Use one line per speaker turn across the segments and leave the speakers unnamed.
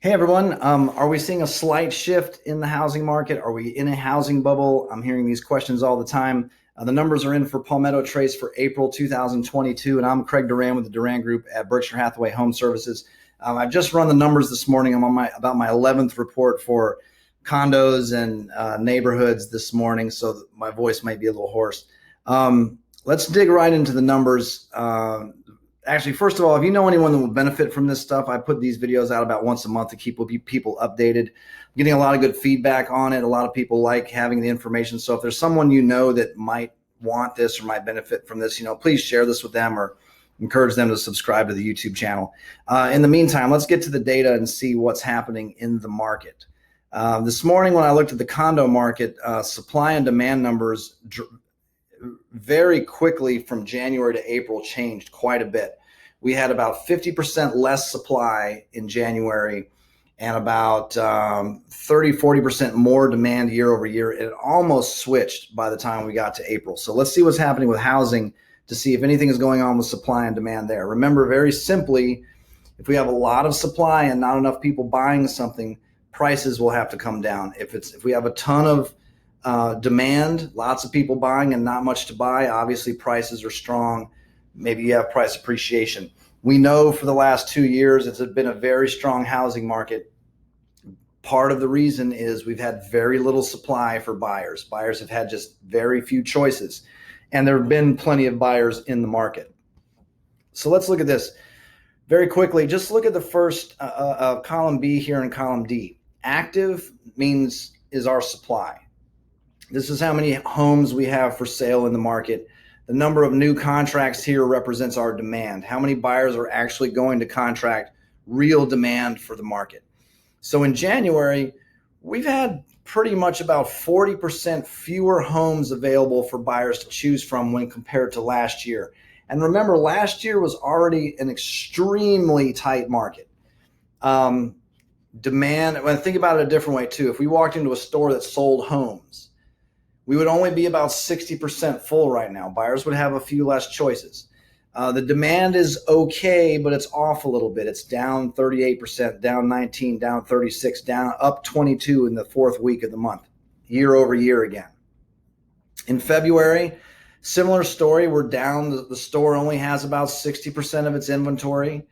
Hey everyone, are we seeing a slight shift in the housing market? Are we in a housing bubble? I'm hearing these questions all the time. The numbers are in for Palmetto Trace for April 2022, and I'm Craig Duran with the Duran Group at Berkshire Hathaway HomeServices. I've just run the numbers this morning. I'm on about my 11th report for condos and neighborhoods this morning, so my voice might be a little hoarse. Let's dig right into the numbers. Actually, first of all, if you know anyone that will benefit from this stuff, I put these videos out about once a month to keep people updated. I'm getting a lot of good feedback on it. A lot of people like having the information. So if there's someone you know that might want this or might benefit from this, please share this with them or encourage them to subscribe to the YouTube channel. In the meantime, let's get to the data and see what's happening in the market. This morning, when I looked at the condo market, supply and demand numbers very quickly from January to April changed quite a bit. We had about 50% less supply in January and about 30-40% more demand year over year. It almost switched by the time we got to April. So let's see what's happening with housing to see if anything is going on with supply and demand there. Remember, very simply, if we have a lot of supply and not enough people buying something, prices will have to come down. If we have a ton of demand, lots of people buying and not much to buy, obviously prices are strong. Maybe you have price appreciation. We know for the last 2 years it's been a very strong housing market. Part of the reason is we've had very little supply for buyers. Buyers have had just very few choices, and there have been plenty of buyers in the market. So let's look at this very quickly. Just look at the first column B here and column D. Active is our supply. This is how many homes we have for sale in the market. The number of new contracts here represents our demand. How many buyers are actually going to contract, real demand for the market. So in January, we've had pretty much about 40% fewer homes available for buyers to choose from when compared to last year. And remember, last year was already an extremely tight market. Demand, when I think about it a different way too, if we walked into a store that sold homes, we would only be about 60% full right now. Buyers would have a few less choices. The demand is okay, but it's off a little bit. It's down 38%, down 19, down 36, down up 22 in the fourth week of the month, year over year again. In February, similar story. We're down. The store only has about 60% of its inventory.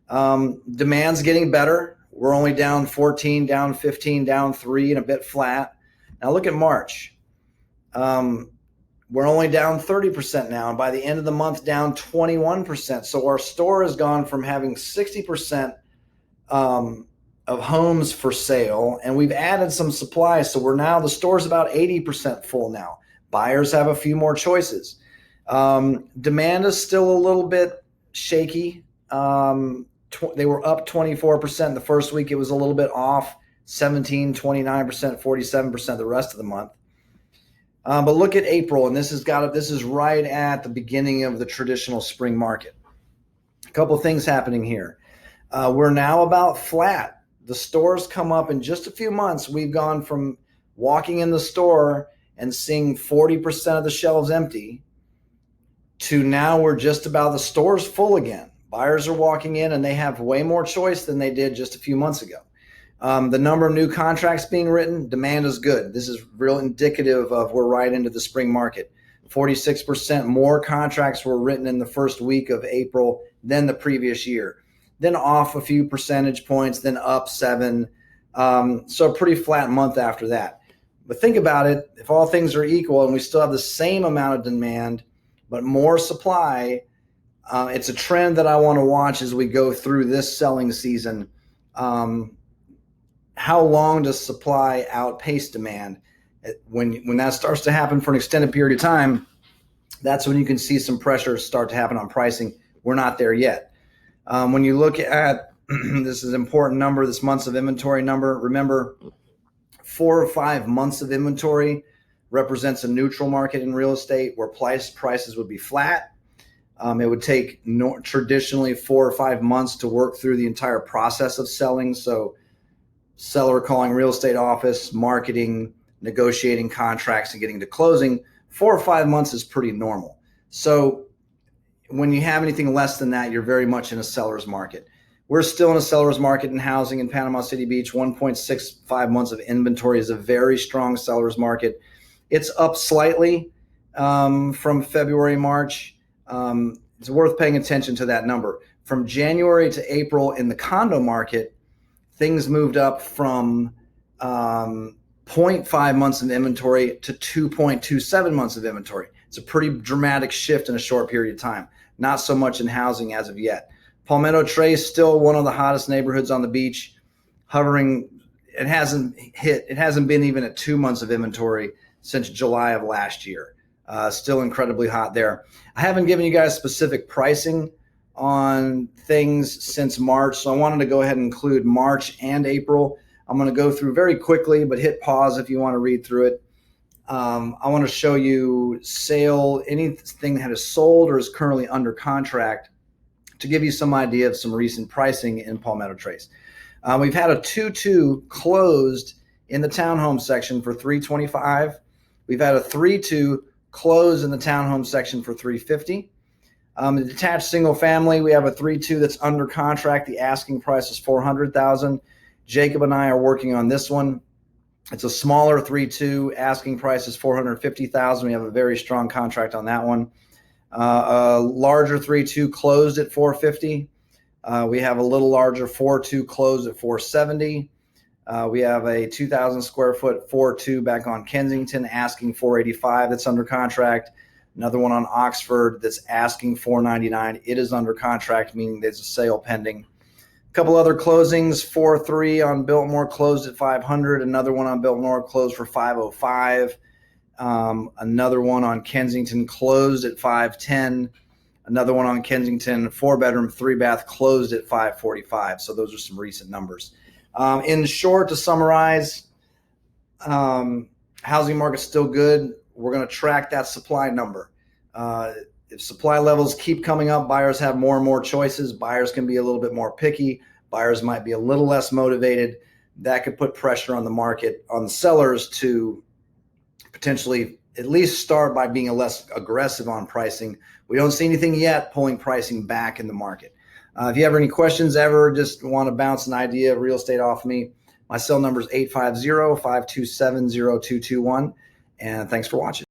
Demand's getting better. We're only down 14, down 15, down 3, and a bit flat. Now look at March. We're only down 30% now, and by the end of the month, down 21%. So our store has gone from having 60% of homes for sale, and we've added some supply. So the store's about 80% full now. Buyers have a few more choices. Demand is still a little bit shaky. They were up 24% the first week. It was a little bit off, 17, 29%, 47% the rest of the month. But look at April, and this is right at the beginning of the traditional spring market. A couple of things happening here. We're now about flat. The stores come up in just a few months. We've gone from walking in the store and seeing 40% of the shelves empty to now we're just about the store's full again. Buyers are walking in and they have way more choice than they did just a few months ago. The number of new contracts being written, demand is good. This is real indicative of we're right into the spring market. 46% more contracts were written in the first week of April than the previous year. Then off a few percentage points, then up 7. So a pretty flat month after that. But think about it. If all things are equal and we still have the same amount of demand, but more supply, it's a trend that I want to watch as we go through this selling season. How long does supply outpace demand? When that starts to happen for an extended period of time, that's when you can see some pressure start to happen on pricing. We're not there yet. When you look at this is an important number, this months of inventory number, remember 4 or 5 months of inventory represents a neutral market in real estate where prices would be flat. It would take traditionally 4 or 5 months to work through the entire process of selling. So seller calling real estate office, marketing, negotiating contracts, and getting to closing, 4 or 5 months is pretty normal. So when you have anything less than that, you're very much in a seller's market. We're still in a seller's market in housing in Panama City Beach. 1.65 months of inventory is a very strong seller's market. It's up slightly from February, March. It's worth paying attention to that number. From January to April in the condo market, things moved up from 0.5 months of inventory to 2.27 months of inventory. It's a pretty dramatic shift in a short period of time. Not so much in housing as of yet. Palmetto Trace, still one of the hottest neighborhoods on the beach, hovering. It hasn't been even at 2 months of inventory since July of last year. Still incredibly hot there. I haven't given you guys specific pricing on things since March, so I wanted to go ahead and include March and April. I'm going to go through very quickly, but hit pause if you want to read through it. I want to show you anything that is sold or is currently under contract, to give you some idea of some recent pricing in Palmetto Trace. We've had a 2-2 closed in the townhome section for $325. We've had a 3-2 closed in the townhome section for $350. The detached single family, we have a 3-2 that's under contract. The asking price is $400,000. Jacob and I are working on this one. It's a smaller 3-2. Asking price is $450,000. We have a very strong contract on that one. A larger 3-2 closed at $450. We have a little larger 4-2 closed at $470. We have a 2,000 square foot 4-2 back on Kensington asking $485. That's under contract. Another one on Oxford that's asking $499. It is under contract, meaning there's a sale pending. A couple other closings, 4-3 on Biltmore closed at $500. Another one on Biltmore closed for $505. Another one on Kensington closed at $510. Another one on Kensington, 4-bedroom, 3-bath, closed at $545. So those are some recent numbers. In short, to summarize, housing market's still good. We're going to track that supply number. If supply levels keep coming up, buyers have more and more choices. Buyers can be a little bit more picky. Buyers might be a little less motivated. That could put pressure on the market, on the sellers, to potentially at least start by being less aggressive on pricing. We don't see anything yet pulling pricing back in the market. If you have any questions, ever just want to bounce an idea of real estate off me, my cell number is 850-527-0221. And thanks for watching.